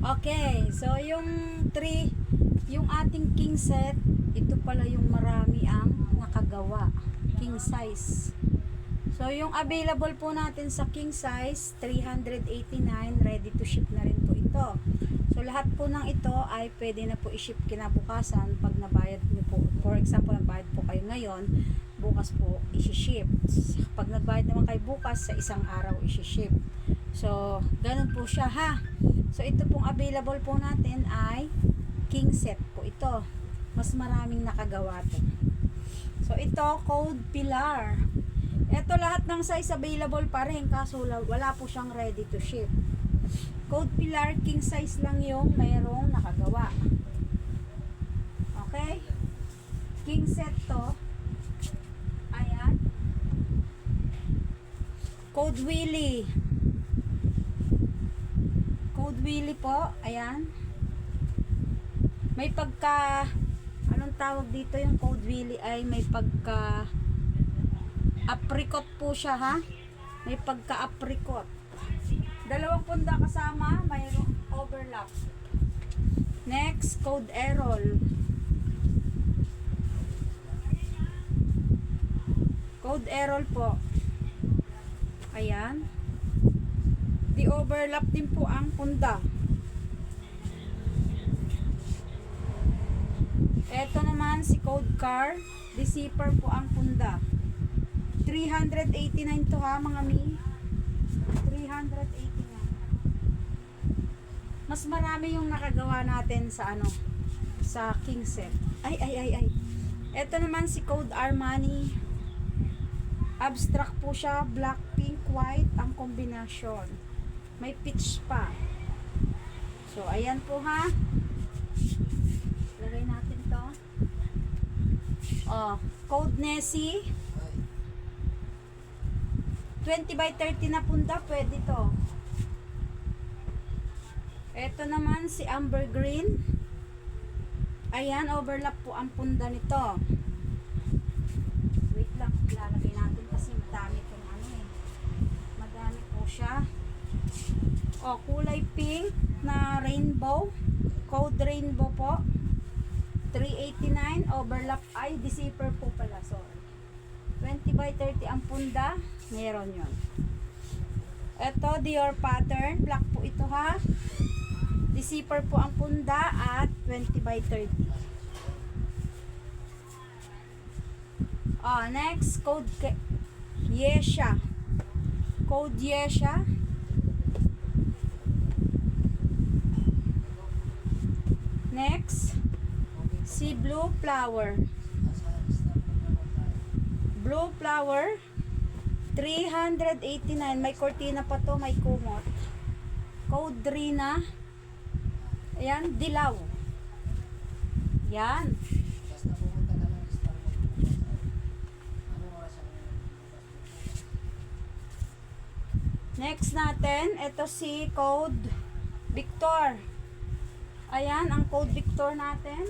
Okay, so yung ating king set, ito pala yung marami ang nakagawa. King size. So, yung available po natin sa king size, 389, ready to ship na rin po ito. So, lahat po ng ito ay pwede na po i-ship kinabukasan pag nabayad nyo po. For example, nagbayad po kayo ngayon, bukas po i-ship. Pag nagbayad naman kayo bukas, sa isang araw i-ship. So, ganun po siya ha. So, ito pong available po natin ay king set po ito. Mas maraming nakagawa to. So, ito, code pillar. Ito lahat ng size available pa rin, kaso wala po siyang ready to ship. Code pillar, king size lang yung mayroong nakagawa. Okay? King set to. Ayan. Code Willy. Code Willy po. Ayan. May pagka, anong tawag dito yung Code Willy ay may pagka apricot po siya ha. May pagka apricot. Dalawang punda kasama, mayroong overlap. Next, Code Errol. Code Errol po. Ayan. Di overlap din po ang punda. Ito naman si Code Car. Di zipper po ang punda. 389 to ha mga mi. 389. Mas marami yung nakagawa natin sa ano, sa king set. Ay. Ito naman si Code Armani. Abstract po siya, black, pink, white ang kombinasyon. May pitch pa. So ayan po ha. Lagay natin to. Oh, Code Nessie. 20 by 30 na punta, pwede to. Ito naman si Amber Green. Ayan, overlap po ang punda nito. Wait lang, lalagay natin kasi madami itong ano eh. Madami po siya. O, kulay pink na rainbow. Code rainbow po. 389, overlap ay, deceiver po pala, sorry. 20 by 30 ang punda, meron yun. Ito, Dior pattern, black po ito ha. Deceiver po ang punda at 20 by 30. Next, Code Yesha. Code Yesha. Next, si Blue Flower. Blue Flower 389, may cortina pa to, may kumot. Code Rina. Ayan, dilaw. Yan. Next natin, ito si Code Victor. Ayan, ang Code Victor natin.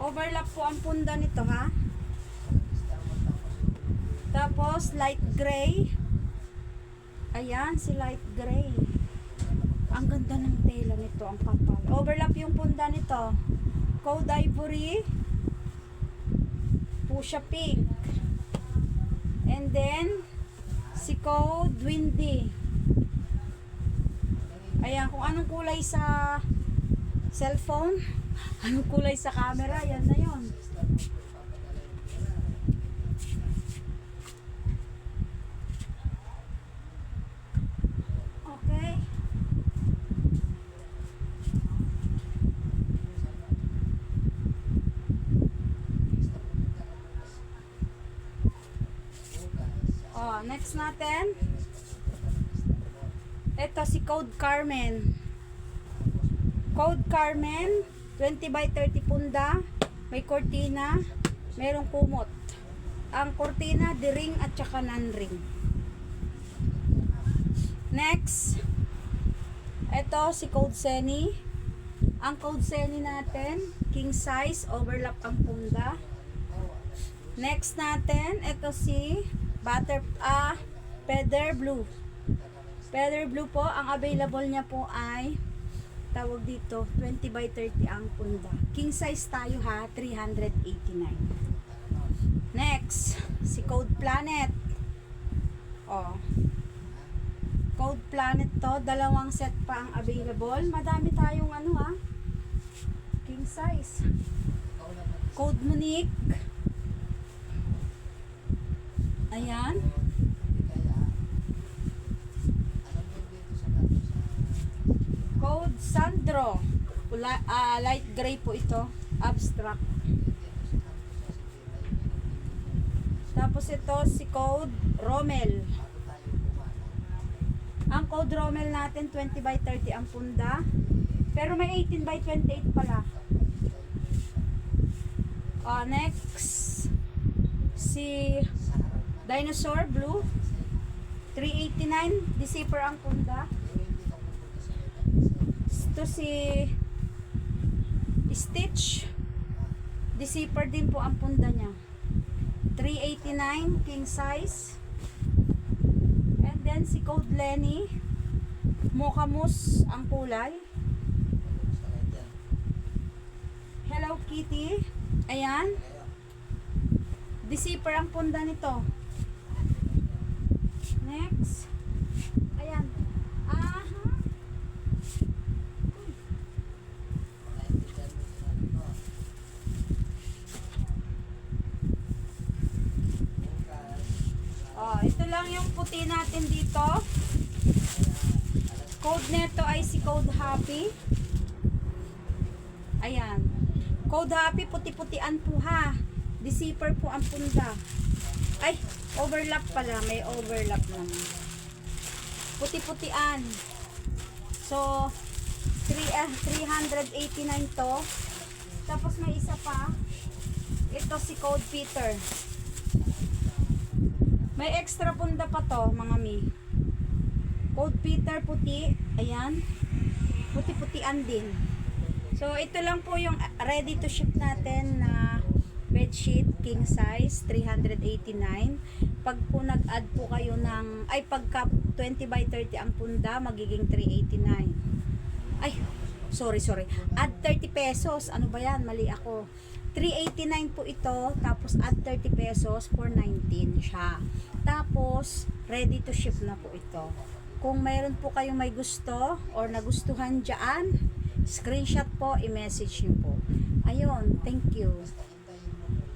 Overlap po ang punda nito ha. Tapos light gray. Ayan, si light gray. Ang ganda ng tela nito, ang kapal. Overlap yung punda nito. Code Ivory. Fuchsia pink. And then si Code Windy. Ayan, kung anong kulay sa cellphone, anong kulay sa camera, yan na yun. Okay. Next natin. Ito si Code Carmen. Code Carmen, 20 by 30 punda, may cortina, merong kumot. Ang cortina, di-ring at saka non-ring. Next, ito si Code Seni. Ang Code Seni natin, king size, overlap ang punda. Next natin, ito si Feather Blue. Feather blue po, ang available niya po ay tawag dito, 20 by 30 ang punda. King size tayo ha, 389. Next, si Code Planet. Oh. Code Planet to, dalawang set pa ang available. Madami tayong ano ha, king size. Code Monique. Ayan. Code Sandro. Light gray po ito. Abstract. Tapos ito si Code Rommel. Ang Code Rommel natin 20 by 30 ang punda. Pero may 18 by 28 pala. Next si Dinosaur Blue 389 decipher ang punda. Ito si Stitch decipher din po ang punda niya, 389 king size. And then si Code Lenny Mocha Mousse ang kulay. Hello Kitty, ayan, decipher ang punda nito. Next, ayan, ito lang yung puti natin dito. Code neto ay si Code Happy. Ayan, Code Happy, puti-putian po ha. Decipher po ang punda. Ay, overlap pala. May overlap naman. Puti-putian. So, 389 to. Tapos may isa pa. Ito si Code Peter. May extra punda pa to, mga mi. Code Peter puti. Ayan. Puti-putian din. So, ito lang po yung ready to ship natin na bedsheet, king size, 389. Pag po nag-add po kayo ng, ay pagka 20 by 30 ang punda, magiging 389. Ay, sorry. Add 30 pesos. Ano ba yan? Mali ako. 389 po ito, tapos add 30 pesos, 419 siya. Tapos, ready to ship na po ito. Kung mayroon po kayong may gusto or nagustuhan dyan, screenshot po, i-message nyo po. Ayun, thank you.